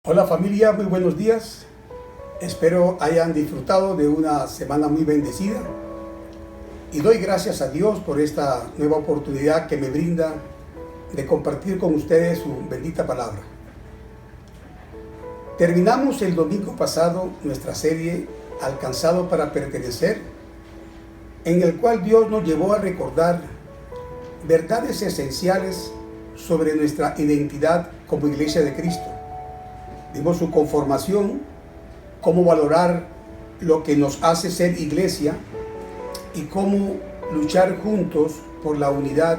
Hola familia, muy buenos días. Espero hayan disfrutado de una semana muy bendecida y doy gracias a Dios por esta nueva oportunidad que me brinda de compartir con ustedes su bendita palabra. Terminamos el domingo pasado nuestra serie Alcanzado para Pertenecer, en el cual Dios nos llevó a recordar verdades esenciales sobre nuestra identidad como Iglesia de Cristo. Vimos su conformación, cómo valorar lo que nos hace ser iglesia y cómo luchar juntos por la unidad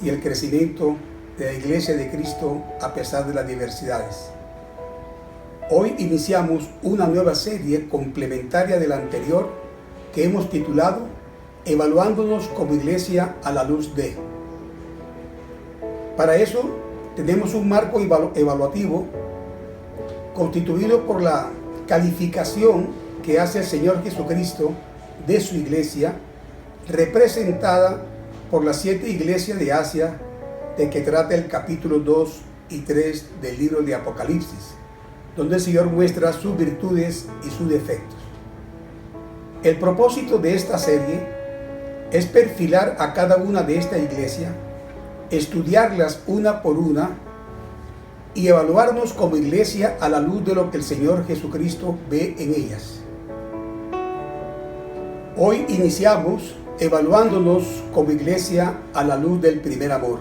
y el crecimiento de la Iglesia de Cristo a pesar de las diversidades. Hoy iniciamos una nueva serie complementaria de la anterior que hemos titulado Evaluándonos como Iglesia a la luz de. Para eso tenemos un marco evaluativo constituido por la calificación que hace el Señor Jesucristo de su iglesia, representada por las 7 iglesias de Asia, de que trata el capítulo 2 y 3 del libro de Apocalipsis, donde el Señor muestra sus virtudes y sus defectos. El propósito de esta serie es perfilar a cada una de estas iglesias, estudiarlas una por una, y evaluarnos como iglesia a la luz de lo que el Señor Jesucristo ve en ellas. Hoy iniciamos evaluándonos como iglesia a la luz del primer amor.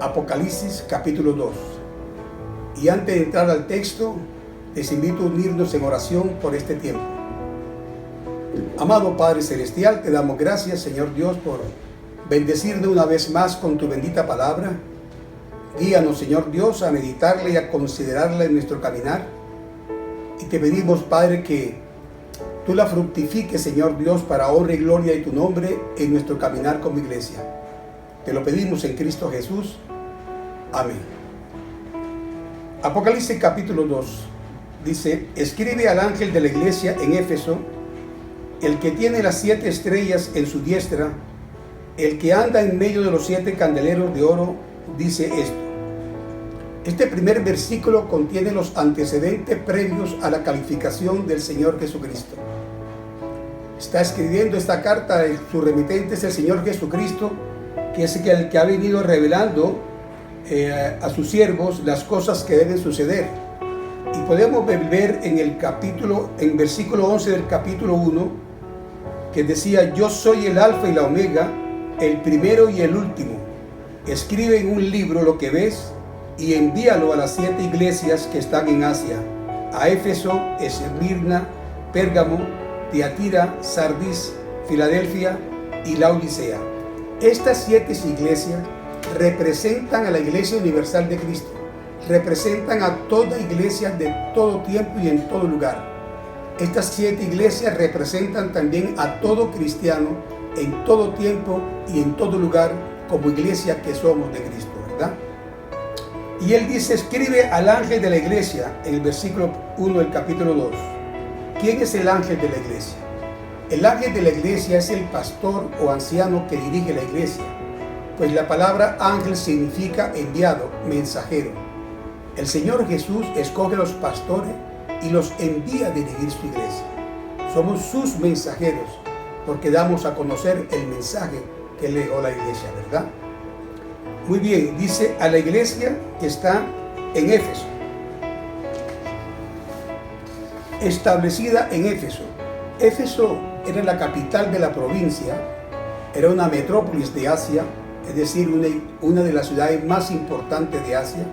Apocalipsis capítulo 2. Y antes de entrar al texto, les invito a unirnos en oración por este tiempo. Amado Padre Celestial, te damos gracias, Señor Dios, por bendecirnos una vez más con tu bendita palabra. Guíanos, Señor Dios, a meditarla y a considerarla en nuestro caminar. Y te pedimos, Padre, que tú la fructifiques, Señor Dios, para honra y gloria de tu nombre en nuestro caminar como iglesia. Te lo pedimos en Cristo Jesús. Amén. Apocalipsis capítulo 2 dice: escribe al ángel de la iglesia en Éfeso, el que tiene las 7 estrellas en su diestra, el que anda en medio de los 7 candeleros de oro, dice esto. Este primer versículo contiene los antecedentes previos a la calificación del Señor Jesucristo. Está escribiendo esta carta, su remitente es el Señor Jesucristo, que es el que ha venido revelando a sus siervos las cosas que deben suceder. Y podemos ver en versículo 11 del capítulo 1, que decía: yo soy el alfa y la omega, el primero y el último. Escribe en un libro lo que ves y envíalo a las 7 iglesias que están en Asia: a Éfeso, Esmirna, Pérgamo, Tiatira, Sardis, Filadelfia y Laodicea. Estas 7 iglesias representan a la Iglesia Universal de Cristo, representan a toda iglesia de todo tiempo y en todo lugar. Estas 7 iglesias representan también a todo cristiano en todo tiempo y en todo lugar, como iglesia que somos de Cristo, ¿verdad? Y él dice: escribe al ángel de la iglesia, en el versículo 1 del capítulo 2. ¿Quién es el ángel de la iglesia? El ángel de la iglesia es el pastor o anciano que dirige la iglesia, pues la palabra ángel significa enviado, mensajero. El Señor Jesús escoge a los pastores y los envía a dirigir su iglesia. Somos sus mensajeros, porque damos a conocer el mensaje que le dio la iglesia, ¿verdad? Muy bien, dice a la iglesia que está en Éfeso, establecida en Éfeso. Éfeso era la capital de la provincia, era una metrópolis de Asia, es decir, una de las ciudades más importantes de Asia.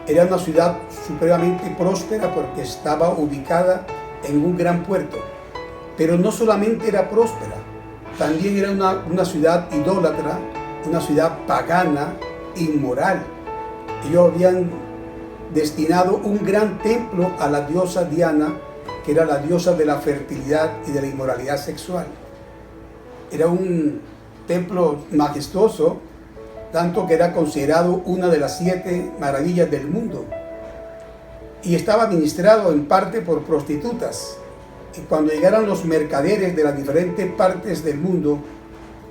Era una ciudad supremamente próspera porque estaba ubicada en un gran puerto. Pero no solamente era próspera, también era una ciudad idólatra, una ciudad pagana, inmoral. Ellos habían destinado un gran templo a la diosa Diana, que era la diosa de la fertilidad y de la inmoralidad sexual. Era un templo majestuoso, tanto que era considerado una de las 7 maravillas del mundo. Y estaba administrado en parte por prostitutas. Y cuando llegaran los mercaderes de las diferentes partes del mundo,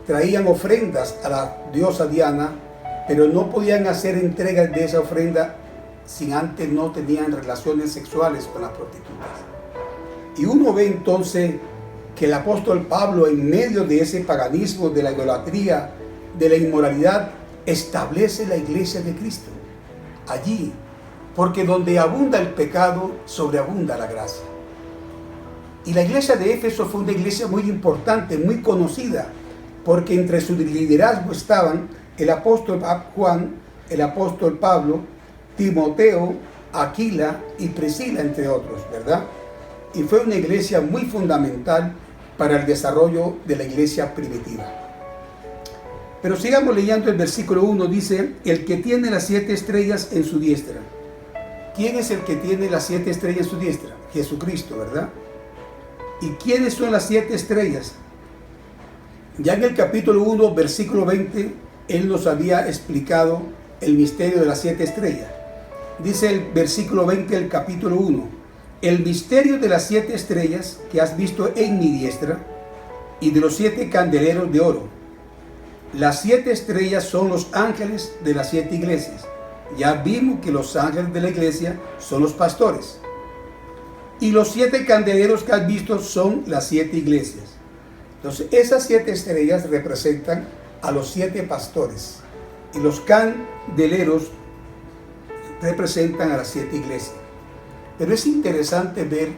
traían ofrendas a la diosa Diana, pero no podían hacer entregas de esa ofrenda si antes no tenían relaciones sexuales con las prostitutas. Y uno ve entonces que el apóstol Pablo, en medio de ese paganismo, de la idolatría, de la inmoralidad, establece la iglesia de Cristo allí, porque donde abunda el pecado, sobreabunda la gracia. Y la iglesia de Éfeso fue una iglesia muy importante, muy conocida, porque entre su liderazgo estaban el apóstol Juan, el apóstol Pablo, Timoteo, Aquila y Priscila, entre otros, ¿verdad? Y fue una iglesia muy fundamental para el desarrollo de la iglesia primitiva. Pero sigamos leyendo el versículo 1, dice, el que tiene las 7 estrellas en su diestra. ¿Quién es el que tiene las 7 estrellas en su diestra? Jesucristo, ¿verdad? ¿Y quiénes son las 7 estrellas? Ya en el capítulo 1, versículo 20, Él nos había explicado el misterio de las 7 estrellas. Dice el versículo 20 del capítulo 1, el misterio de las 7 estrellas que has visto en mi diestra y de los 7 candeleros de oro. Las 7 estrellas son los ángeles de las 7 iglesias. Ya vimos que los ángeles de la iglesia son los pastores. Y los 7 candeleros que has visto son las 7 iglesias. Entonces, esas 7 estrellas representan a los 7 pastores. Y los candeleros representan a las 7 iglesias. Pero es interesante ver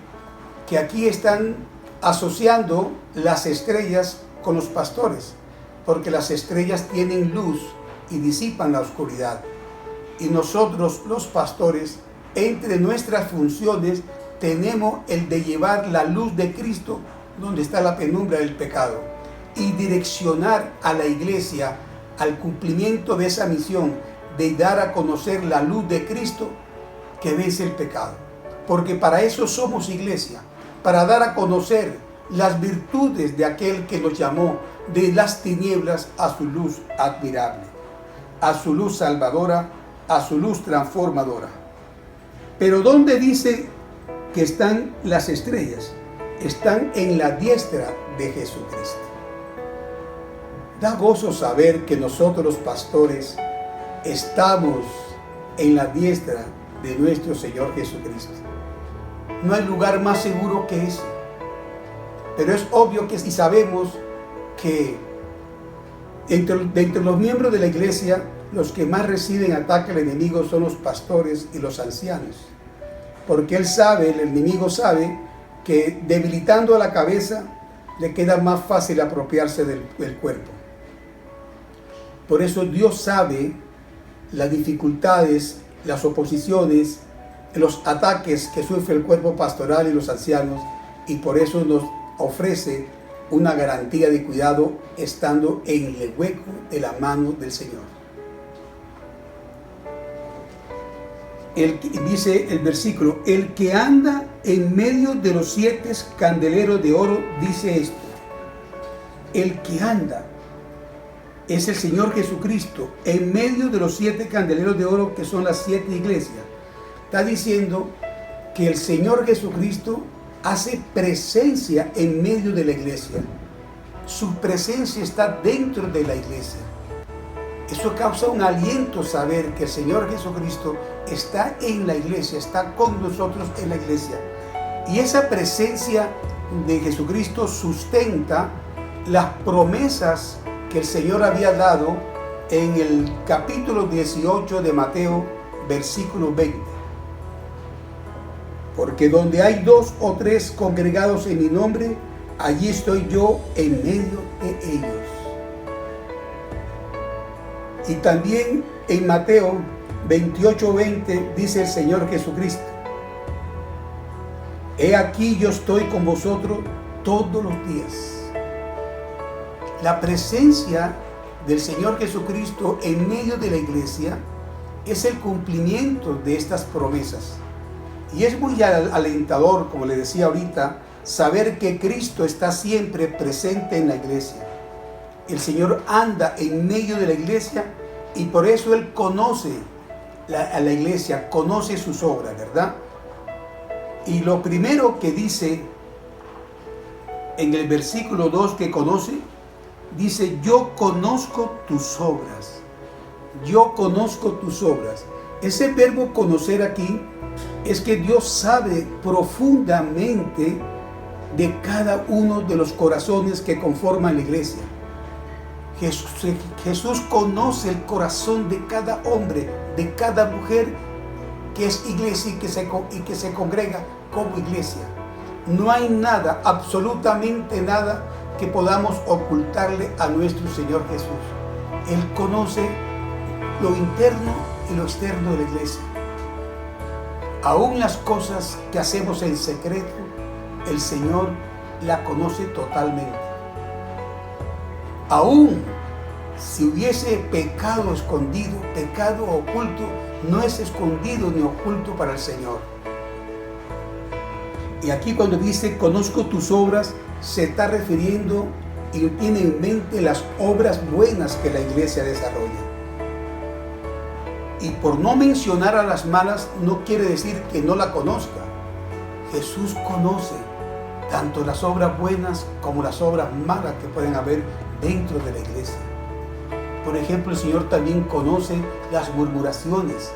que aquí están asociando las estrellas con los pastores, porque las estrellas tienen luz y disipan la oscuridad. Y nosotros, los pastores, entre nuestras funciones, tenemos el de llevar la luz de Cristo donde está la penumbra del pecado y direccionar a la iglesia al cumplimiento de esa misión de dar a conocer la luz de Cristo que vence el pecado. Porque para eso somos iglesia, para dar a conocer las virtudes de aquel que nos llamó de las tinieblas a su luz admirable, a su luz salvadora, a su luz transformadora. Pero ¿dónde dice que están las estrellas? Están en la diestra de Jesucristo. Da gozo saber que nosotros los pastores estamos en la diestra de nuestro Señor Jesucristo. No hay lugar más seguro que ese. Pero es obvio que si sabemos que entre los miembros de la iglesia, los que más reciben ataque al enemigo son los pastores y los ancianos. Porque él sabe, el enemigo sabe, que debilitando a la cabeza le queda más fácil apropiarse del cuerpo. Por eso Dios sabe las dificultades, las oposiciones, los ataques que sufre el cuerpo pastoral y los ancianos, y por eso nos ofrece una garantía de cuidado estando en el hueco de la mano del Señor. Dice el versículo, el que anda en medio de los 7 candeleros de oro, dice esto. El que anda es el Señor Jesucristo en medio de los 7 candeleros de oro que son las 7 iglesias. Está diciendo que el Señor Jesucristo hace presencia en medio de la iglesia. Su presencia está dentro de la iglesia. Eso causa un aliento saber que el Señor Jesucristo está en la iglesia, está con nosotros en la iglesia. Y esa presencia de Jesucristo sustenta las promesas que el Señor había dado en el capítulo 18 de Mateo, versículo 20. Porque donde hay 2 o 3 congregados en mi nombre, allí estoy yo en medio de ellos. Y también en Mateo 28:20 dice el Señor Jesucristo, he aquí yo estoy con vosotros todos los días. La presencia del Señor Jesucristo en medio de la iglesia es el cumplimiento de estas promesas. Y es muy alentador, como le decía ahorita, saber que Cristo está siempre presente en la iglesia. El Señor anda en medio de la iglesia y por eso Él conoce a la iglesia, conoce sus obras, ¿verdad? Y lo primero que dice en el versículo 2 que conoce, dice, yo conozco tus obras. Yo conozco tus obras. Ese verbo conocer aquí es que Dios sabe profundamente de cada uno de los corazones que conforman la iglesia. Jesús conoce el corazón de cada hombre, de cada mujer que es iglesia y que se congrega como iglesia. No hay nada, absolutamente nada, que podamos ocultarle a nuestro Señor Jesús. Él conoce lo interno y lo externo de la iglesia. Aún las cosas que hacemos en secreto, el Señor la conoce totalmente. Aún si hubiese pecado escondido, pecado oculto, no es escondido ni oculto para el Señor. Y aquí cuando dice conozco tus obras, se está refiriendo y tiene en mente las obras buenas que la iglesia desarrolla. Y por no mencionar a las malas, no quiere decir que no la conozca. Jesús conoce tanto las obras buenas como las obras malas que pueden haber dentro de la iglesia. Por ejemplo, el Señor también conoce las murmuraciones,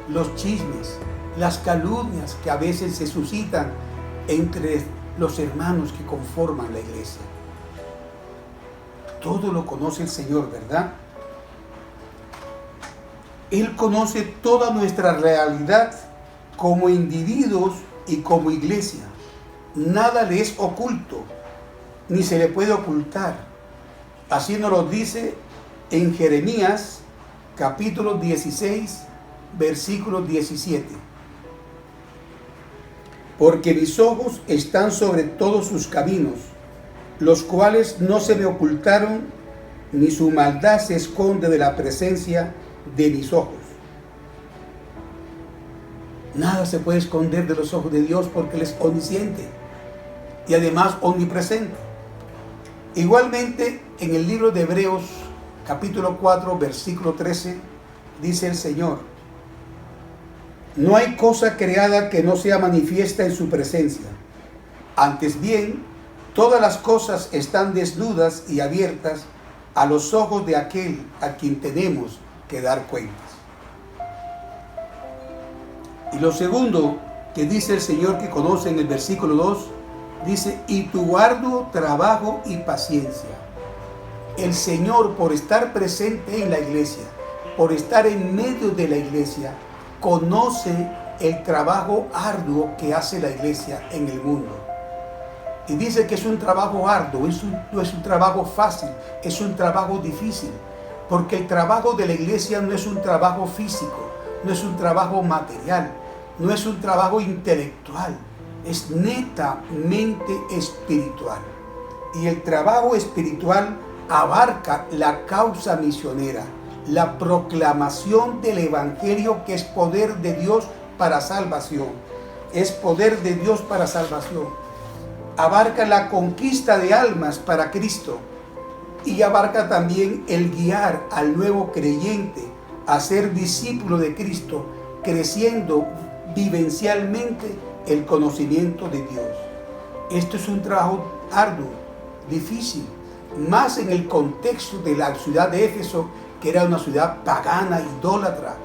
los chismes, las calumnias que a veces se suscitan entre los hermanos que conforman la iglesia. Todo lo conoce el Señor, ¿verdad? Él conoce toda nuestra realidad como individuos y como iglesia. Nada le es oculto, ni se le puede ocultar. Así nos lo dice en Jeremías, capítulo 16, versículo 17. Porque mis ojos están sobre todos sus caminos, los cuales no se me ocultaron, ni su maldad se esconde de la presencia de mis ojos. Nada se puede esconder de los ojos de Dios porque Él es omnisciente y además omnipresente. Igualmente, en el libro de Hebreos, capítulo 4, versículo 13, dice el Señor: no hay cosa creada que no sea manifiesta en su presencia. Antes bien, todas las cosas están desnudas y abiertas a los ojos de aquel a quien tenemos que dar cuentas. Y lo segundo que dice el Señor que conoce en el versículo 2, dice: y tu arduo trabajo y paciencia. El Señor, por estar presente en la iglesia, por estar en medio de la iglesia, conoce el trabajo arduo que hace la iglesia en el mundo. Y dice que es un trabajo arduo, no es un trabajo fácil, es un trabajo difícil. Porque el trabajo de la iglesia no es un trabajo físico, no es un trabajo material, no es un trabajo intelectual, es netamente espiritual. Y el trabajo espiritual abarca la causa misionera, la proclamación del Evangelio, que es poder de Dios para salvación. Es poder de Dios para salvación. Abarca la conquista de almas para Cristo. Y abarca también el guiar al nuevo creyente a ser discípulo de Cristo, creciendo vivencialmente el conocimiento de Dios. Esto es un trabajo arduo, difícil, más en el contexto de la ciudad de Éfeso, que era una ciudad pagana, idólatra,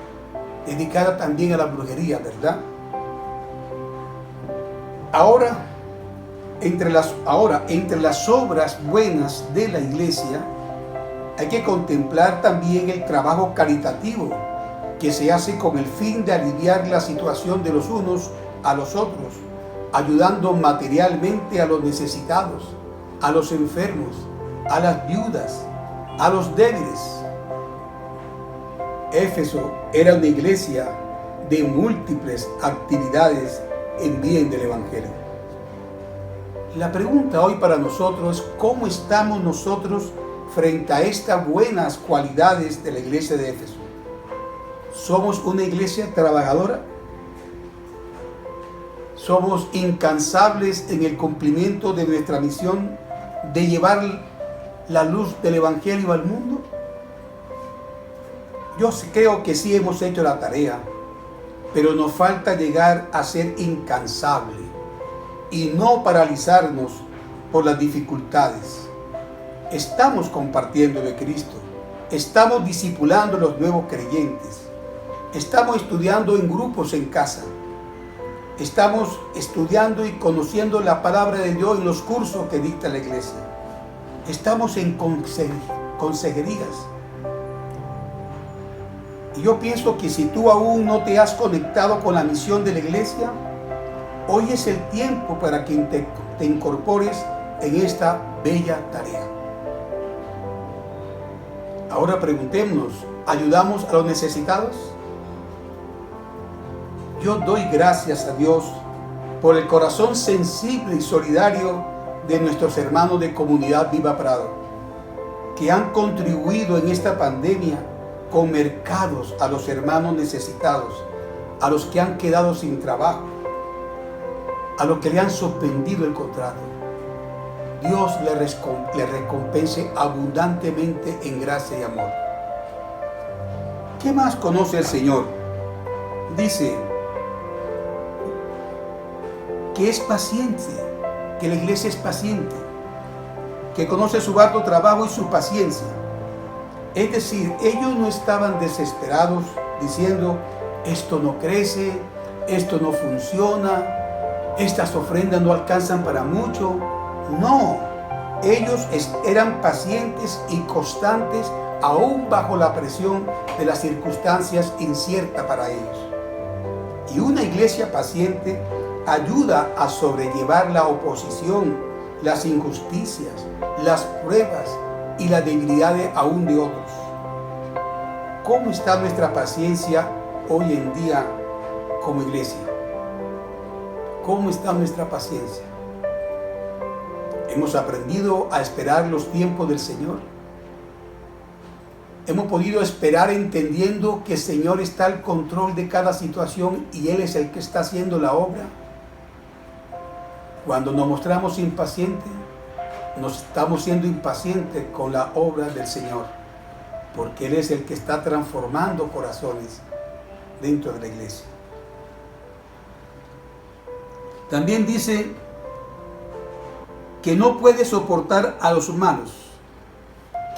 dedicada también a la brujería, ¿verdad? Ahora, entre las obras buenas de la iglesia, hay que contemplar también el trabajo caritativo que se hace con el fin de aliviar la situación de los unos a los otros, ayudando materialmente a los necesitados, a los enfermos, a las viudas, a los débiles. Éfeso era una iglesia de múltiples actividades en bien del Evangelio. La pregunta hoy para nosotros es: ¿cómo estamos nosotros frente a estas buenas cualidades de la iglesia de Éfeso? ¿Somos una iglesia trabajadora? ¿Somos incansables en el cumplimiento de nuestra misión de llevar la luz del Evangelio al mundo? Yo creo que sí hemos hecho la tarea, pero nos falta llegar a ser incansables y no paralizarnos por las dificultades. Estamos compartiendo de Cristo, estamos discipulando a los nuevos creyentes, Estamos estudiando en grupos en casa. Estamos estudiando y conociendo la palabra de Dios en los cursos que dicta la iglesia. Estamos en consejerías. Y yo pienso que si tú aún no te has conectado con la misión de la iglesia, hoy es el tiempo para que te incorpores en esta bella tarea. Ahora preguntémonos, ¿ayudamos a los necesitados? Yo doy gracias a Dios por el corazón sensible y solidario de nuestros hermanos de Comunidad Viva Prado, que han contribuido en esta pandemia con mercados a los hermanos necesitados, a los que han quedado sin trabajo, a los que le han suspendido el contrato. Dios le recompense abundantemente en gracia y amor. ¿Qué más conoce el Señor? Dice que es paciente, que la iglesia es paciente, que conoce su arduo trabajo y su paciencia. Es decir, ellos no estaban desesperados diciendo, esto no crece, esto no funciona, estas ofrendas no alcanzan para mucho. No, ellos eran pacientes y constantes aún bajo la presión de las circunstancias inciertas para ellos. Y una iglesia paciente ayuda a sobrellevar la oposición, las injusticias, las pruebas y las debilidades aún de otros. ¿Cómo está nuestra paciencia hoy en día como iglesia? ¿Cómo está nuestra paciencia? ¿Hemos aprendido a esperar los tiempos del Señor? ¿Hemos podido esperar entendiendo que el Señor está al control de cada situación y Él es el que está haciendo la obra? Cuando nos mostramos impacientes, nos estamos siendo impacientes con la obra del Señor, porque Él es el que está transformando corazones dentro de la iglesia. También dice que no puede soportar a los malos.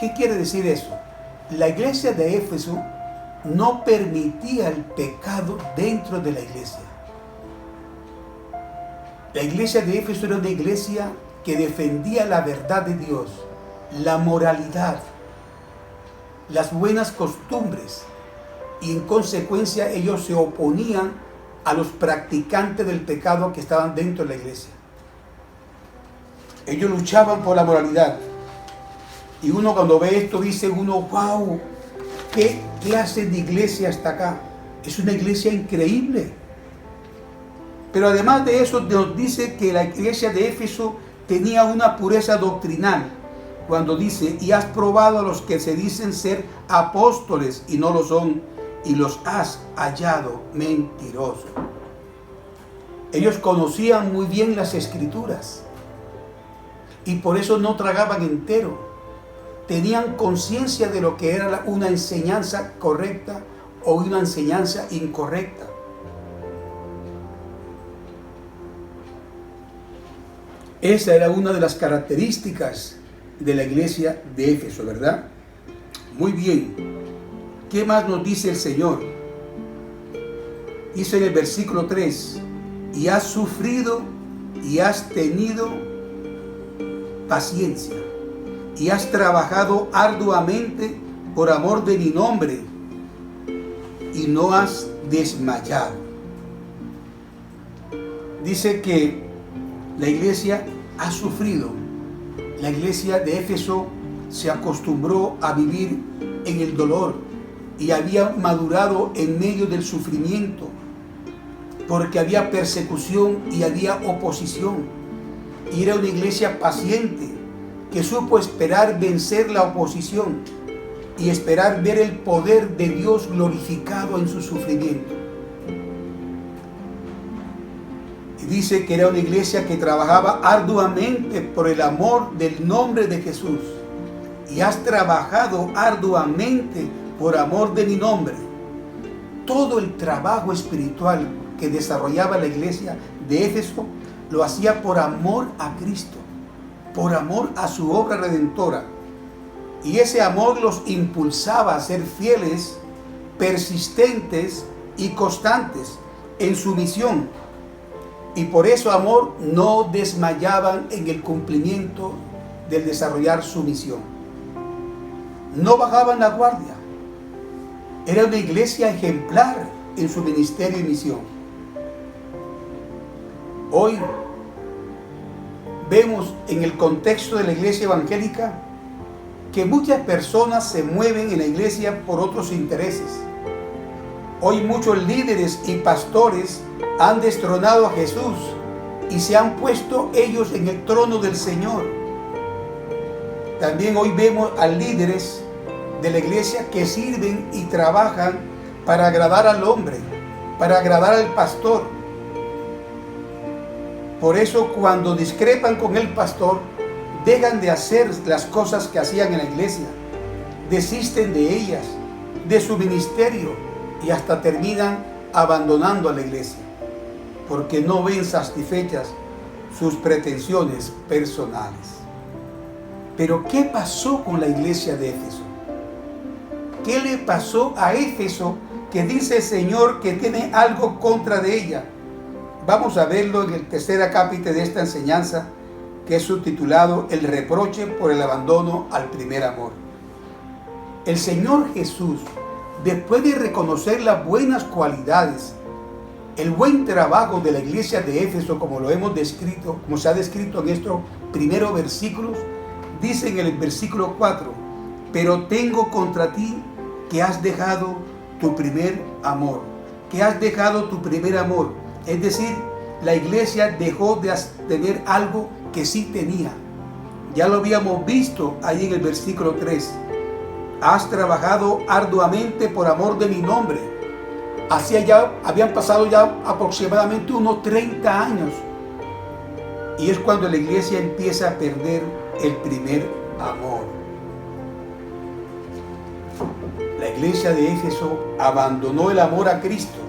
¿Qué quiere decir eso? La iglesia de Éfeso no permitía el pecado dentro de la iglesia. La iglesia de Éfeso era una iglesia que defendía la verdad de Dios, la moralidad, las buenas costumbres, y en consecuencia ellos se oponían a los practicantes del pecado que estaban dentro de la iglesia. Ellos luchaban por la moralidad. Y uno cuando ve esto dice wow, ¿qué clase de iglesia está acá? Es una iglesia increíble. Pero además de eso nos dice que la iglesia de Éfeso tenía una pureza doctrinal. Cuando dice, y has probado a los que se dicen ser apóstoles y no lo son, y los has hallado mentirosos. Ellos conocían muy bien las escrituras y por eso no tragaban entero. Tenían conciencia de lo que era una enseñanza correcta o una enseñanza incorrecta. Esa era una de las características de la iglesia de Éfeso, ¿verdad? Muy bien. ¿Qué más nos dice el Señor? Dice en el versículo 3, y has sufrido y has tenido paciencia y has trabajado arduamente por amor de mi nombre y no has desmayado. Dice que la iglesia ha sufrido. La iglesia de Éfeso se acostumbró a vivir en el dolor y había madurado en medio del sufrimiento porque había persecución y había oposición. Y era una iglesia paciente que supo esperar vencer la oposición y esperar ver el poder de Dios glorificado en su sufrimiento. Y dice que era una iglesia que trabajaba arduamente por el amor del nombre de Jesús. Y has trabajado arduamente por amor de mi nombre. Todo el trabajo espiritual que desarrollaba la iglesia de Éfeso lo hacía por amor a Cristo, por amor a su obra redentora. Y ese amor los impulsaba a ser fieles, persistentes y constantes en su misión. Y por eso, amor, no desmayaban en el cumplimiento del desarrollar su misión. No bajaban la guardia. Era una iglesia ejemplar en su ministerio y misión. Hoy vemos en el contexto de la iglesia evangélica que muchas personas se mueven en la iglesia por otros intereses. Hoy muchos líderes y pastores han destronado a Jesús y se han puesto ellos en el trono del Señor. También hoy vemos a líderes de la iglesia que sirven y trabajan para agradar al hombre, para agradar al pastor. Por eso, cuando discrepan con el pastor, dejan de hacer las cosas que hacían en la iglesia, desisten de ellas, de su ministerio, y hasta terminan abandonando a la iglesia, porque no ven satisfechas sus pretensiones personales. Pero ¿qué pasó con la iglesia de Éfeso? ¿Qué le pasó a Éfeso que dice el Señor que tiene algo contra de ella? Vamos a verlo en el tercer acápite de esta enseñanza, que es subtitulado El reproche por el abandono al primer amor. El Señor Jesús, después de reconocer las buenas cualidades, el buen trabajo de la iglesia de Éfeso, como lo hemos descrito, como se ha descrito en estos primeros versículos, dice en el versículo 4: pero tengo contra ti que has dejado tu primer amor. Que has dejado tu primer amor. Es decir, la iglesia dejó de tener algo que sí tenía. Ya lo habíamos visto ahí en el versículo 3. Has trabajado arduamente por amor de mi nombre. Habían pasado ya aproximadamente unos 30 años. Y es cuando la iglesia empieza a perder el primer amor. La iglesia de Éfeso abandonó el amor a Cristo.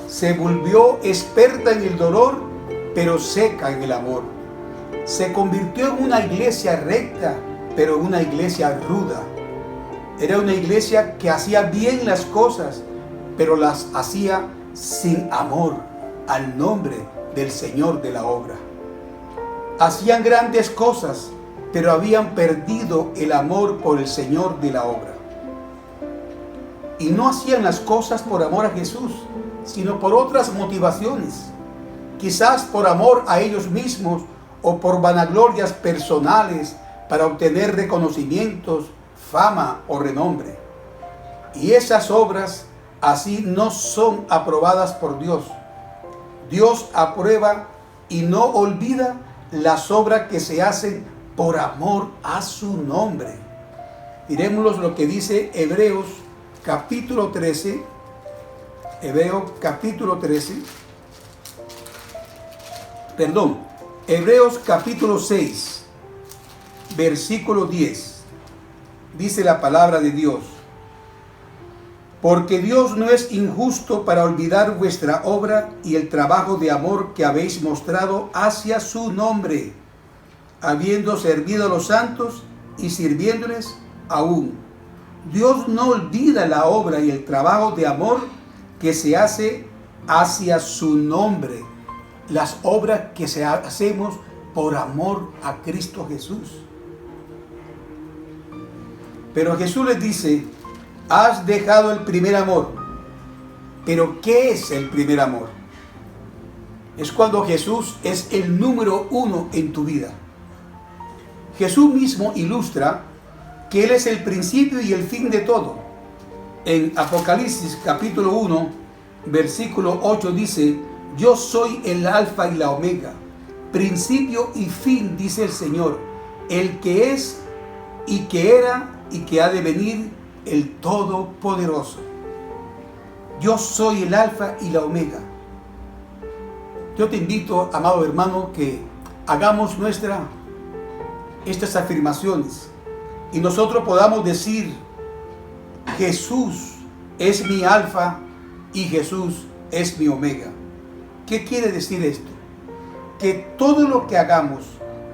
Se volvió experta en el dolor, pero seca en el amor. Se convirtió en una iglesia recta, pero en una iglesia ruda. Era una iglesia que hacía bien las cosas, pero las hacía sin amor al nombre del Señor de la obra. Hacían grandes cosas, pero habían perdido el amor por el Señor de la obra. Y no hacían las cosas por amor a Jesús, sino por otras motivaciones. Quizás por amor a ellos mismos o por vanaglorias personales para obtener reconocimientos, fama o renombre. Y esas obras así no son aprobadas por Dios. Dios aprueba y no olvida las obras que se hacen por amor a su nombre. Miremos lo que dice Hebreos capítulo 13. Hebreos capítulo 6, versículo 10. Dice la palabra de Dios: porque Dios no es injusto para olvidar vuestra obra y el trabajo de amor que habéis mostrado hacia su nombre, habiendo servido a los santos y sirviéndoles aún. Dios no olvida la obra y el trabajo de amor que se hace hacia su nombre, las obras que hacemos por amor a Cristo Jesús. Pero Jesús les dice: has dejado el primer amor. Pero ¿qué es el primer amor? Es cuando Jesús es el número uno en tu vida. Jesús mismo ilustra que Él es el principio y el fin de todo. En Apocalipsis capítulo 1, versículo 8 dice: yo soy el alfa y la omega, principio y fin, dice el Señor, el que es y que era y que ha de venir, el Todopoderoso. Yo soy el alfa y la omega. Yo te invito, amado hermano, que hagamos estas afirmaciones y nosotros podamos decir: Jesús es mi alfa y Jesús es mi omega. ¿Qué quiere decir esto? Que todo lo que hagamos,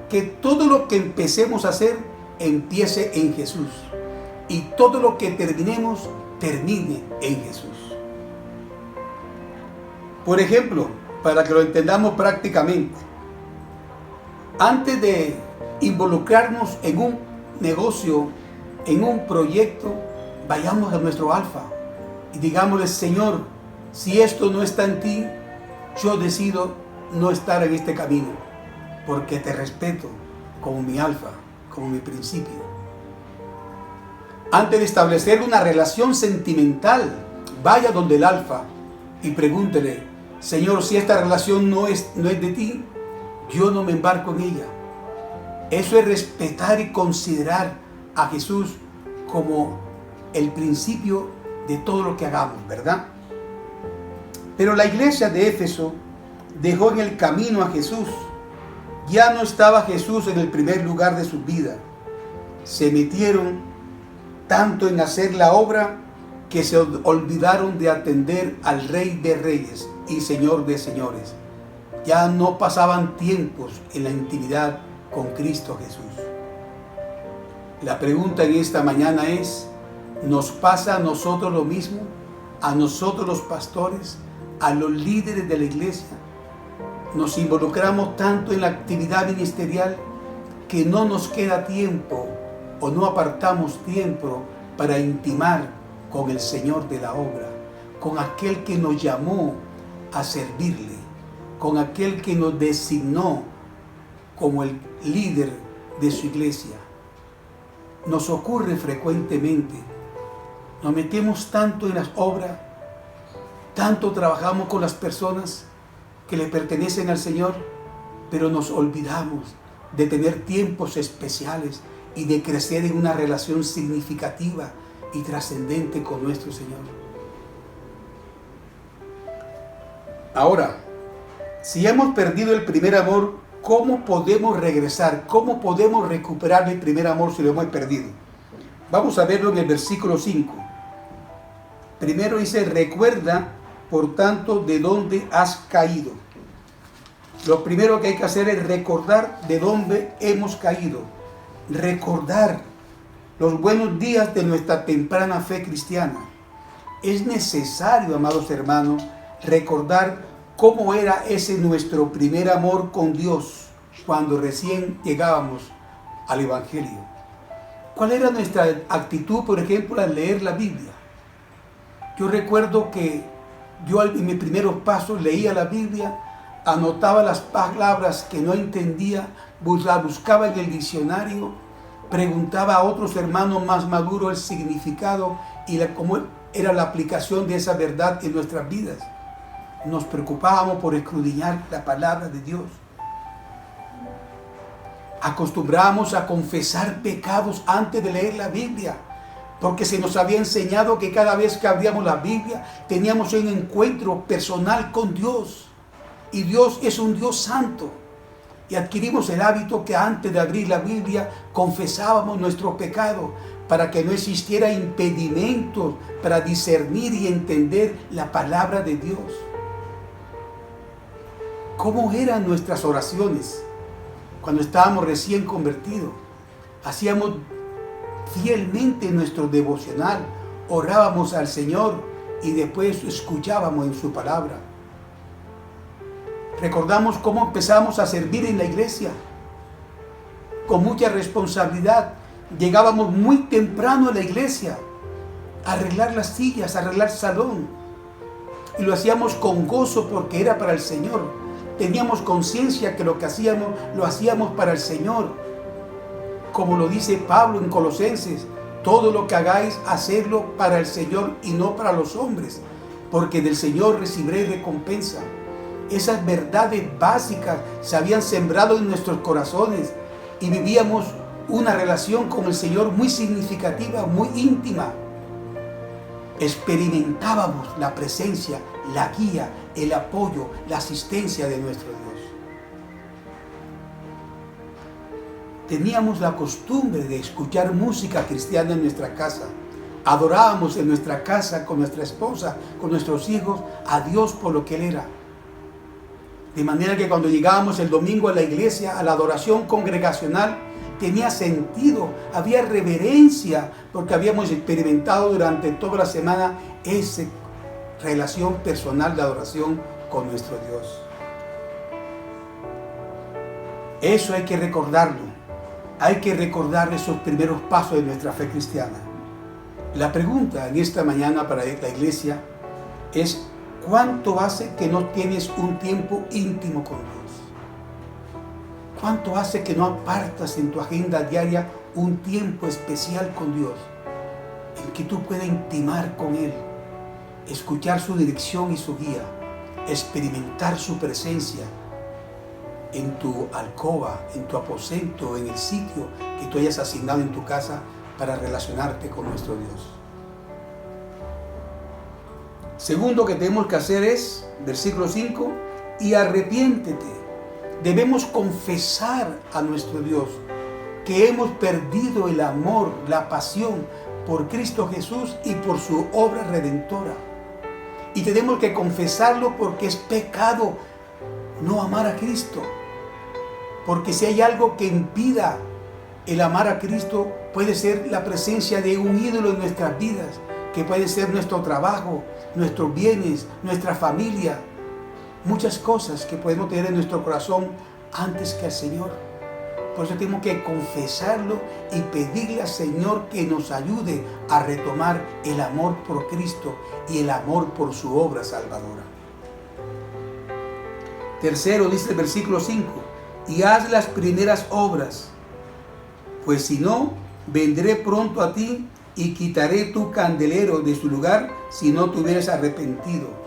que todo lo que empecemos a hacer, empiece en Jesús. Y todo lo que terminemos, termine en Jesús. Por ejemplo, para que lo entendamos prácticamente, antes de involucrarnos en un negocio, en un proyecto, vayamos a nuestro alfa y digámosle: Señor, si esto no está en ti, yo decido no estar en este camino, porque te respeto como mi alfa, como mi principio. Antes de establecer una relación sentimental, vaya donde el alfa y pregúntele: Señor, si esta relación no es de ti, yo no me embarco en ella. Eso es respetar y considerar a Jesús como el principio de todo lo que hagamos, ¿verdad? Pero la iglesia de Éfeso dejó en el camino a Jesús. Ya no estaba Jesús en el primer lugar de su vida. Se metieron tanto en hacer la obra que se olvidaron de atender al Rey de Reyes y Señor de Señores. Ya no pasaban tiempos en la intimidad con Cristo Jesús. La pregunta en esta mañana es: ¿nos pasa a nosotros lo mismo? ¿A nosotros los pastores? ¿A los líderes de la iglesia? Nos involucramos tanto en la actividad ministerial que no nos queda tiempo o no apartamos tiempo para intimar con el Señor de la obra, con aquel que nos llamó a servirle, con aquel que nos designó como el líder de su iglesia. Nos ocurre frecuentemente, nos metemos tanto en las obras, tanto trabajamos con las personas que le pertenecen al Señor, pero nos olvidamos de tener tiempos especiales y de crecer en una relación significativa y trascendente con nuestro Señor. Ahora, si hemos perdido el primer amor, ¿cómo podemos regresar? ¿Cómo podemos recuperar el primer amor si lo hemos perdido? Vamos a verlo en el versículo 5. Primero dice: recuerda, por tanto, de dónde has caído. Lo primero que hay que hacer es recordar de dónde hemos caído. Recordar los buenos días de nuestra temprana fe cristiana. Es necesario, amados hermanos, recordar cómo era ese nuestro primer amor con Dios cuando recién llegábamos al Evangelio. ¿Cuál era nuestra actitud, por ejemplo, al leer la Biblia? Yo recuerdo que yo en mis primeros pasos leía la Biblia, anotaba las palabras que no entendía, la buscaba en el diccionario, preguntaba a otros hermanos más maduros el significado y cómo era la aplicación de esa verdad en nuestras vidas. Nos preocupábamos por escudriñar la palabra de Dios. Acostumbrábamos a confesar pecados antes de leer la Biblia, porque se nos había enseñado que cada vez que abríamos la Biblia teníamos un encuentro personal con Dios. Y Dios es un Dios santo. Y adquirimos el hábito que antes de abrir la Biblia confesábamos nuestro pecado para que no existiera impedimentos para discernir y entender la palabra de Dios. ¿Cómo eran nuestras oraciones cuando estábamos recién convertidos? Hacíamos fielmente nuestro devocional, orábamos al Señor y después escuchábamos en su palabra. Recordamos cómo empezamos a servir en la iglesia con mucha responsabilidad. Llegábamos muy temprano a la iglesia a arreglar las sillas, a arreglar el salón, y lo hacíamos con gozo porque era para el Señor. Teníamos conciencia que lo que hacíamos lo hacíamos para el Señor, como lo dice Pablo en Colosenses: todo lo que hagáis, hacedlo para el Señor y no para los hombres, porque del Señor recibiré recompensa. Esas verdades básicas se habían sembrado en nuestros corazones y vivíamos una relación con el Señor muy significativa, muy íntima. Experimentábamos la presencia, la guía, el apoyo, la asistencia de nuestro Dios. Teníamos la costumbre de escuchar música cristiana en nuestra casa. Adorábamos en nuestra casa con nuestra esposa, con nuestros hijos, a Dios por lo que Él era. De manera que cuando llegábamos el domingo a la iglesia, a la adoración congregacional, tenía sentido, había reverencia, porque habíamos experimentado durante toda la semana esa relación personal de adoración con nuestro Dios. Eso hay que recordarlo. Hay que recordar esos primeros pasos de nuestra fe cristiana. La pregunta en esta mañana para la iglesia es: ¿cuánto hace que no tienes un tiempo íntimo con Dios? ¿Cuánto hace que no apartas en tu agenda diaria un tiempo especial con Dios, en que tú puedas intimar con Él, escuchar su dirección y su guía, experimentar su presencia en tu alcoba, en tu aposento, en el sitio que tú hayas asignado en tu casa para relacionarte con nuestro Dios? Segundo que tenemos que hacer es, versículo 5, y arrepiéntete. Debemos confesar a nuestro Dios que hemos perdido el amor, la pasión por Cristo Jesús y por su obra redentora. Y tenemos que confesarlo porque es pecado no amar a Cristo. Porque si hay algo que impida el amar a Cristo, puede ser la presencia de un ídolo en nuestras vidas, que puede ser nuestro trabajo, nuestros bienes, nuestra familia, muchas cosas que podemos tener en nuestro corazón antes que al Señor. Por eso tenemos que confesarlo y pedirle al Señor que nos ayude a retomar el amor por Cristo y el amor por su obra salvadora. Tercero, dice el versículo 5, y haz las primeras obras, pues si no, vendré pronto a ti y quitaré tu candelero de su lugar si no te hubieras arrepentido.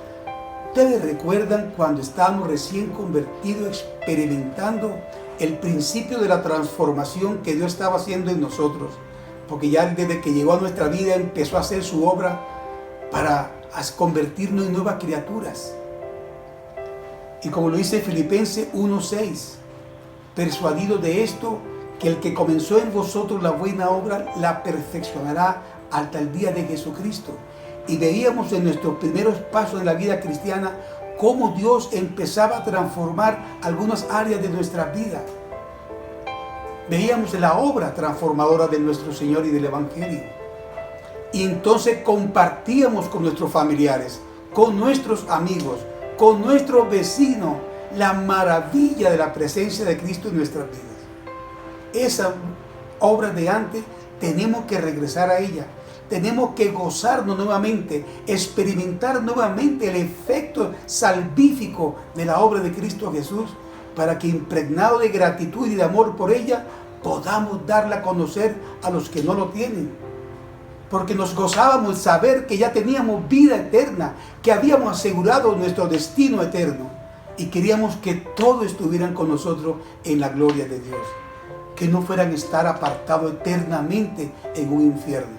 ¿Ustedes recuerdan cuando estábamos recién convertidos, experimentando el principio de la transformación que Dios estaba haciendo en nosotros? Porque ya desde que llegó a nuestra vida empezó a hacer su obra para convertirnos en nuevas criaturas. Y como lo dice Filipenses 1:6, persuadido de esto, que el que comenzó en vosotros la buena obra la perfeccionará hasta el día de Jesucristo. Y veíamos en nuestros primeros pasos en la vida cristiana cómo Dios empezaba a transformar algunas áreas de nuestra vida. Veíamos la obra transformadora de nuestro Señor y del Evangelio. Y entonces compartíamos con nuestros familiares, con nuestros amigos, con nuestros vecinos, la maravilla de la presencia de Cristo en nuestras vidas. Esa obra de antes tenemos que regresar a ella. Tenemos que gozarnos nuevamente, experimentar nuevamente el efecto salvífico de la obra de Cristo Jesús, para que impregnado de gratitud y de amor por ella, podamos darla a conocer a los que no lo tienen. Porque nos gozábamos saber que ya teníamos vida eterna, que habíamos asegurado nuestro destino eterno, y queríamos que todos estuvieran con nosotros en la gloria de Dios, que no fueran a estar apartados eternamente en un infierno.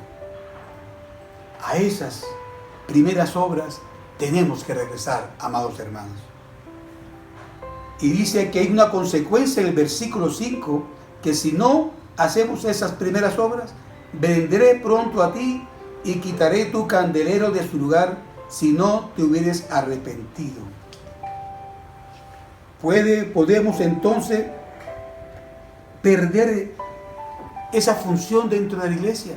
A esas primeras obras tenemos que regresar, amados hermanos. Y dice que hay una consecuencia en el versículo 5, que si no hacemos esas primeras obras, vendré pronto a ti y quitaré tu candelero de su lugar si no te hubieres arrepentido. Podemos entonces perder esa función dentro de la iglesia,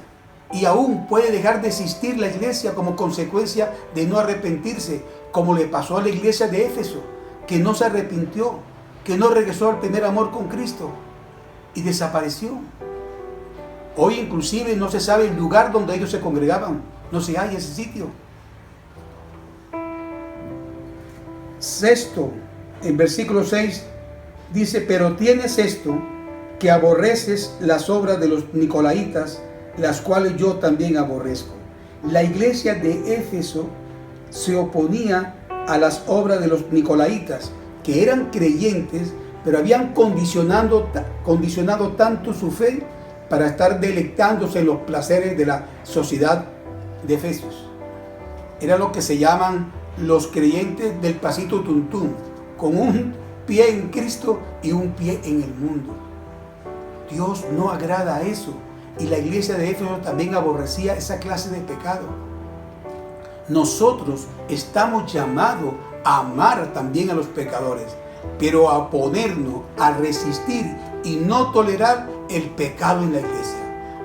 y aún puede dejar de existir la iglesia como consecuencia de no arrepentirse, como le pasó a la iglesia de Éfeso, que no se arrepintió, que no regresó al primer amor con Cristo y desapareció. Hoy inclusive no se sabe el lugar donde ellos se congregaban, no se halla ese sitio. Sexto, en versículo 6 dice, pero tienes esto, que aborreces las obras de los nicolaitas, las cuales yo también aborrezco. La iglesia de Éfeso se oponía a las obras de los nicolaitas, que eran creyentes, pero habían condicionado tanto su fe para estar delectándose en los placeres de la sociedad de Efesios. Era lo que se llaman los creyentes del pasito tuntún, con un pie en Cristo y un pie en el mundo. Dios no agrada a eso. Y la iglesia de Éfeso también aborrecía esa clase de pecado. Nosotros estamos llamados a amar también a los pecadores, pero a oponernos, a resistir y no tolerar el pecado en la iglesia,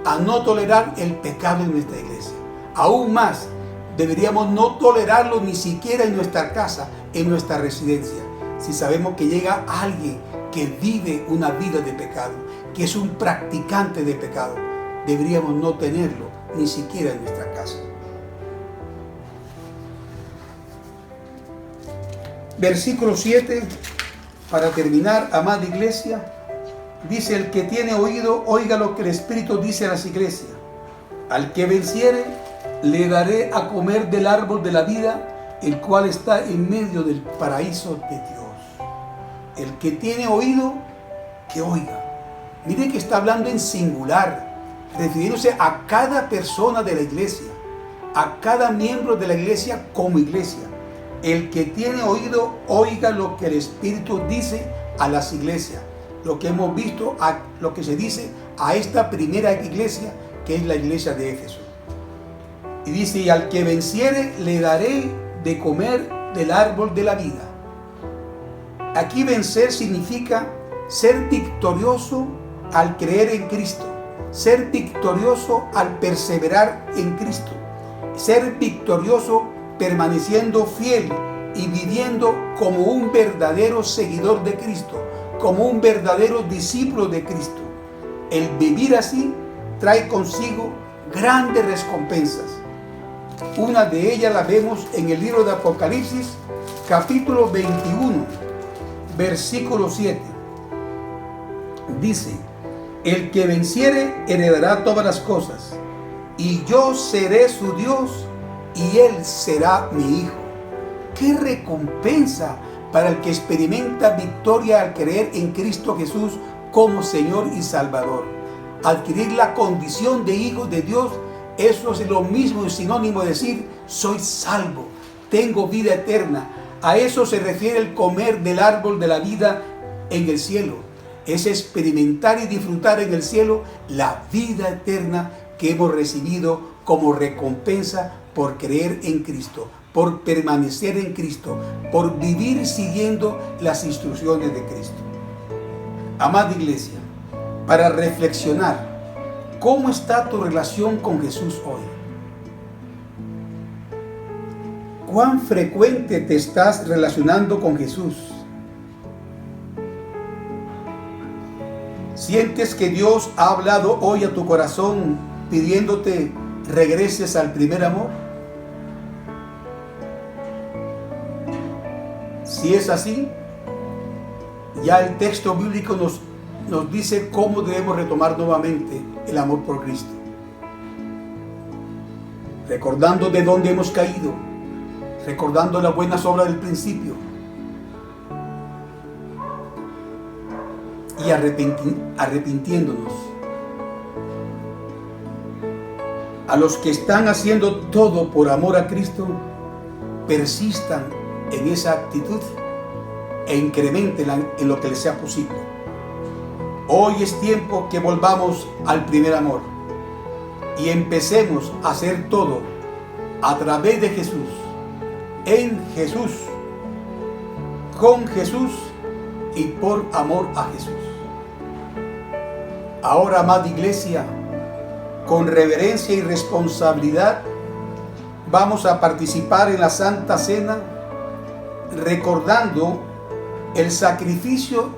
a no tolerar el pecado en nuestra iglesia. Aún más, deberíamos no tolerarlo ni siquiera en nuestra casa, en nuestra residencia. Si sabemos que llega alguien que vive una vida de pecado, que es un practicante de pecado, deberíamos no tenerlo ni siquiera en nuestra casa. Versículo 7, para terminar, amada iglesia, dice: el que tiene oído, oiga lo que el Espíritu dice a las iglesias. Al que venciere, le daré a comer del árbol de la vida, el cual está en medio del paraíso de Dios. El que tiene oído, que oiga. Mire que está hablando en singular, refiriéndose a cada persona de la iglesia, a cada miembro de la iglesia como iglesia. El que tiene oído, oiga lo que el Espíritu dice a las iglesias. Lo que hemos visto, lo que se dice a esta primera iglesia, que es la iglesia de Éfeso. Y dice: y al que venciere, le daré de comer del árbol de la vida. Aquí vencer significa ser victorioso al creer en Cristo, ser victorioso al perseverar en Cristo, ser victorioso permaneciendo fiel y viviendo como un verdadero seguidor de Cristo, como un verdadero discípulo de Cristo. El vivir así trae consigo grandes recompensas. Una de ellas la vemos en el libro de Apocalipsis, capítulo 21, versículo 7. Dice: el que venciere heredará todas las cosas, y yo seré su Dios, y él será mi hijo. ¡Qué recompensa para el que experimenta victoria al creer en Cristo Jesús como Señor y Salvador! Adquirir la condición de hijo de Dios, eso es lo mismo, es sinónimo de decir: soy salvo, tengo vida eterna. A eso se refiere el comer del árbol de la vida en el cielo. Es experimentar y disfrutar en el cielo la vida eterna que hemos recibido como recompensa por creer en Cristo, por permanecer en Cristo, por vivir siguiendo las instrucciones de Cristo. Amada iglesia, para reflexionar, ¿cómo está tu relación con Jesús hoy? ¿Cuán frecuente te estás relacionando con Jesús? ¿Sientes que Dios ha hablado hoy a tu corazón pidiéndote regreses al primer amor? Si es así, ya el texto bíblico nos dice cómo debemos retomar nuevamente el amor por Cristo. Recordando de dónde hemos caído, recordando las buenas obras del principio y arrepintiéndonos. A los que están haciendo todo por amor a Cristo, persistan en esa actitud e incrementenla en lo que les sea posible. Hoy es tiempo que volvamos al primer amor y empecemos a hacer todo a través de Jesús, en Jesús, con Jesús y por amor a Jesús. Ahora, amada iglesia, con reverencia y responsabilidad, vamos a participar en la Santa Cena, recordando el sacrificio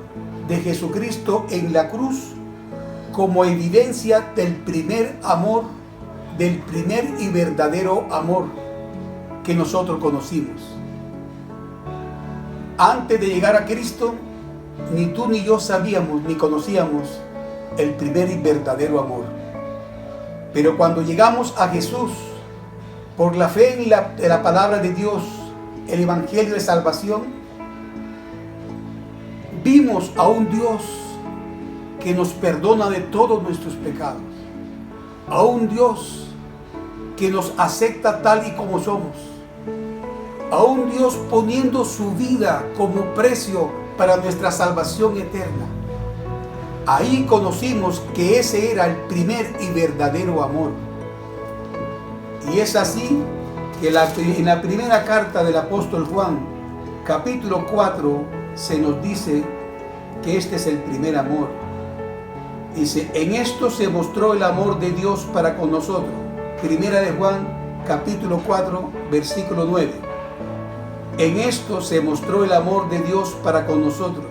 de Jesucristo en la cruz como evidencia del primer amor, del primer y verdadero amor que nosotros conocimos. Antes de llegar a Cristo, ni tú ni yo sabíamos ni conocíamos el primer y verdadero amor. Pero cuando llegamos a Jesús, por la fe en la palabra de Dios, el evangelio de salvación, vimos a un Dios que nos perdona de todos nuestros pecados, a un Dios que nos acepta tal y como somos, a un Dios poniendo su vida como precio para nuestra salvación eterna. Ahí conocimos que ese era el primer y verdadero amor. Y es así que en la primera carta del apóstol Juan, capítulo 4, se nos dice que este es el primer amor. Dice: en esto se mostró el amor de Dios para con nosotros. Primera de Juan, capítulo 4, versículo 9. En esto se mostró el amor de Dios para con nosotros,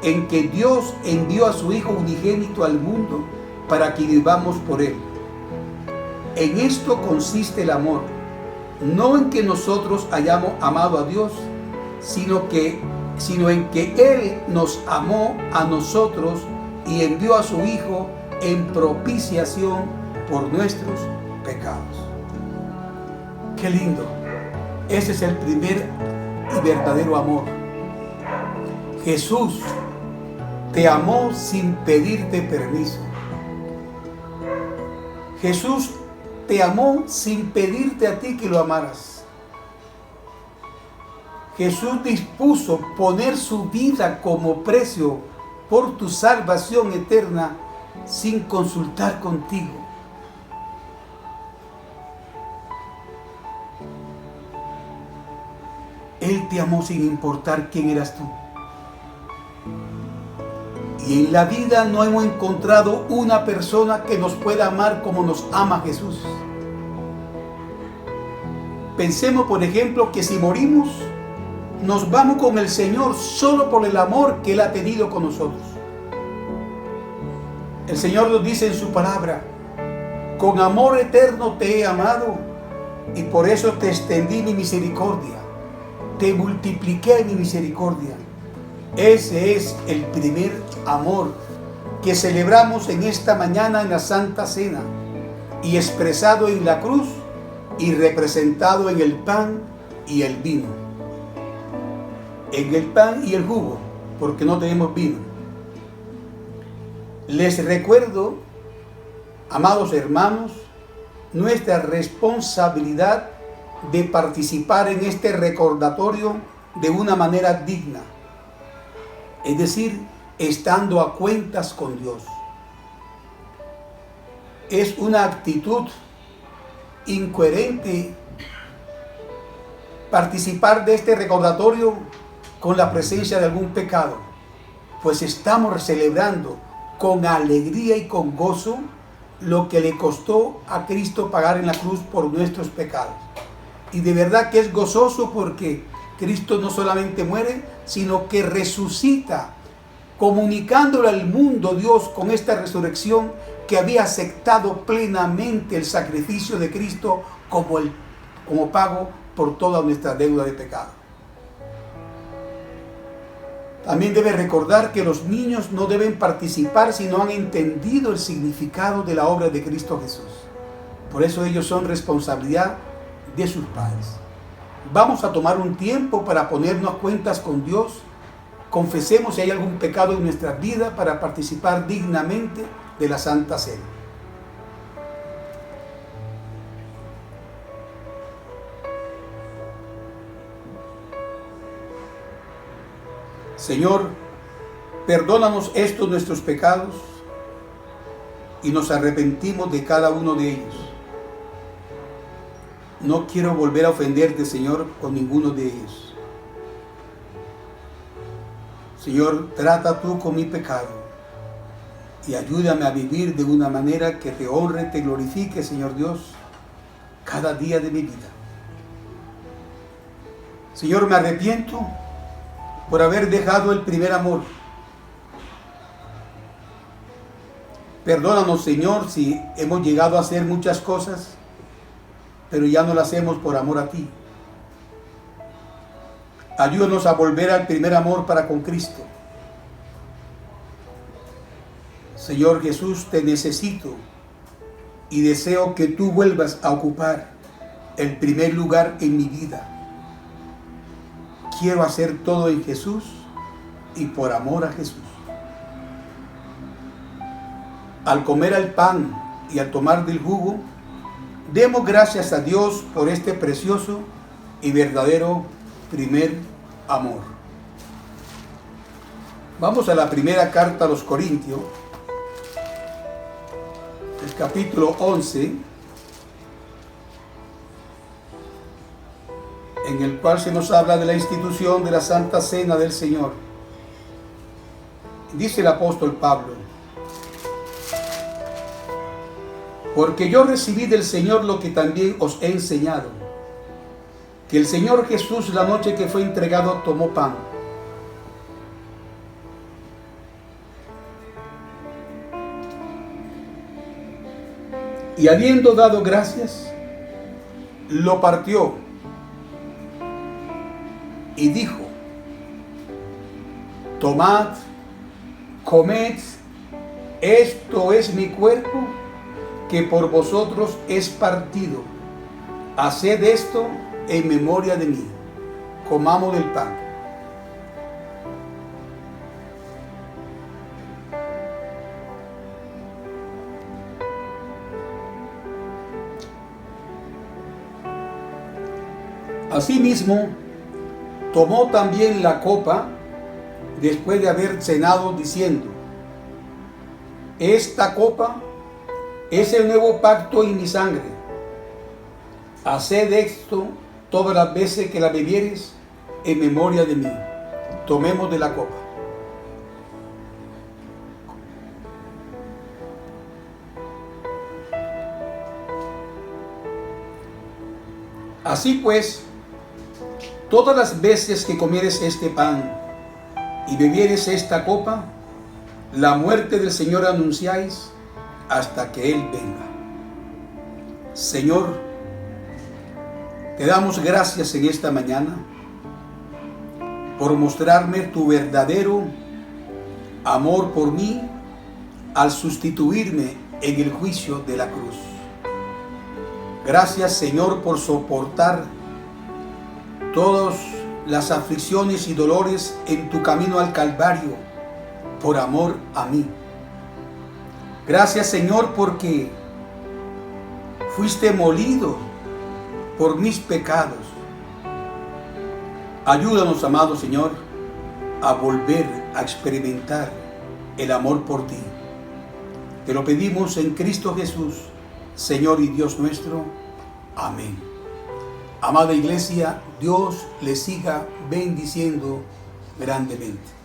en que Dios envió a su Hijo unigénito al mundo para que vivamos por Él. En esto consiste el amor, no en que nosotros hayamos amado a Dios, sino en que Él nos amó a nosotros y envió a su Hijo en propiciación por nuestros pecados. ¡Qué lindo! Ese es el primer y verdadero amor. Jesús te amó sin pedirte permiso. Jesús te amó sin pedirte a ti que lo amaras. Jesús dispuso poner su vida como precio por tu salvación eterna sin consultar contigo. Él te amó sin importar quién eras tú. Y en la vida no hemos encontrado una persona que nos pueda amar como nos ama Jesús. Pensemos, por ejemplo, que si morimos, nos vamos con el Señor solo por el amor que Él ha tenido con nosotros. El Señor nos dice en su palabra: con amor eterno te he amado y por eso te extendí mi misericordia, te multipliqué mi misericordia. Ese es el primer amor que celebramos en esta mañana en la Santa Cena, y expresado en la cruz y representado en el pan y el vino. En el pan y el jugo, porque no tenemos vino. Les recuerdo, amados hermanos, nuestra responsabilidad de participar en este recordatorio de una manera digna, es decir, estando a cuentas con Dios. Es una actitud incoherente participar de este recordatorio con la presencia de algún pecado, pues estamos celebrando con alegría y con gozo lo que le costó a Cristo pagar en la cruz por nuestros pecados. Y de verdad que es gozoso, porque Cristo no solamente muere, sino que resucita, comunicándole al mundo Dios con esta resurrección, que había aceptado plenamente el sacrificio de Cristo como pago por toda nuestra deuda de pecado. También debe recordar que los niños no deben participar si no han entendido el significado de la obra de Cristo Jesús. Por eso ellos son responsabilidad de sus padres. Vamos a tomar un tiempo para ponernos a cuentas con Dios. Confesemos si hay algún pecado en nuestra vida para participar dignamente de la Santa Cena. Señor, perdónanos estos nuestros pecados y nos arrepentimos de cada uno de ellos. No quiero volver a ofenderte, Señor, con ninguno de ellos. Señor, trata tú con mi pecado y ayúdame a vivir de una manera que te honre, te glorifique, Señor Dios, cada día de mi vida. Señor, me arrepiento por haber dejado el primer amor. Perdónanos, Señor, si hemos llegado a hacer muchas cosas, pero ya no las hacemos por amor a ti. Ayúdanos a volver al primer amor para con Cristo. Señor Jesús, te necesito y deseo que tú vuelvas a ocupar el primer lugar en mi vida. Quiero hacer todo en Jesús y por amor a Jesús. Al comer el pan y al tomar del jugo, demos gracias a Dios por este precioso y verdadero primer amor. Vamos a la primera carta a los Corintios, el capítulo 11, en el cual se nos habla de la institución de la Santa Cena del Señor. Dice el apóstol Pablo: Porque yo recibí del Señor lo que también os he enseñado, que el Señor Jesús, la noche que fue entregado, tomó pan. Y habiendo dado gracias, lo partió y dijo: tomad, comed, esto es mi cuerpo, que por vosotros es partido. Haced esto en memoria de mí. Comamos del pan. Asimismo, tomó también la copa después de haber cenado, diciendo: esta copa es el nuevo pacto en mi sangre. Haced esto todas las veces que la bebieres en memoria de mí. Tomemos de la copa. Así pues, todas las veces que comieres este pan y bebieres esta copa, la muerte del Señor anunciáis hasta que Él venga. Señor, te damos gracias en esta mañana por mostrarme tu verdadero amor por mí al sustituirme en el juicio de la cruz. Gracias, Señor, por soportar todas las aflicciones y dolores en tu camino al Calvario por amor a mí. Gracias, Señor, porque fuiste molido por mis pecados. Ayúdanos, amado Señor, a volver a experimentar el amor por ti. Te lo pedimos en Cristo Jesús, Señor y Dios nuestro. Amén. Amada iglesia, Dios les siga bendiciendo grandemente.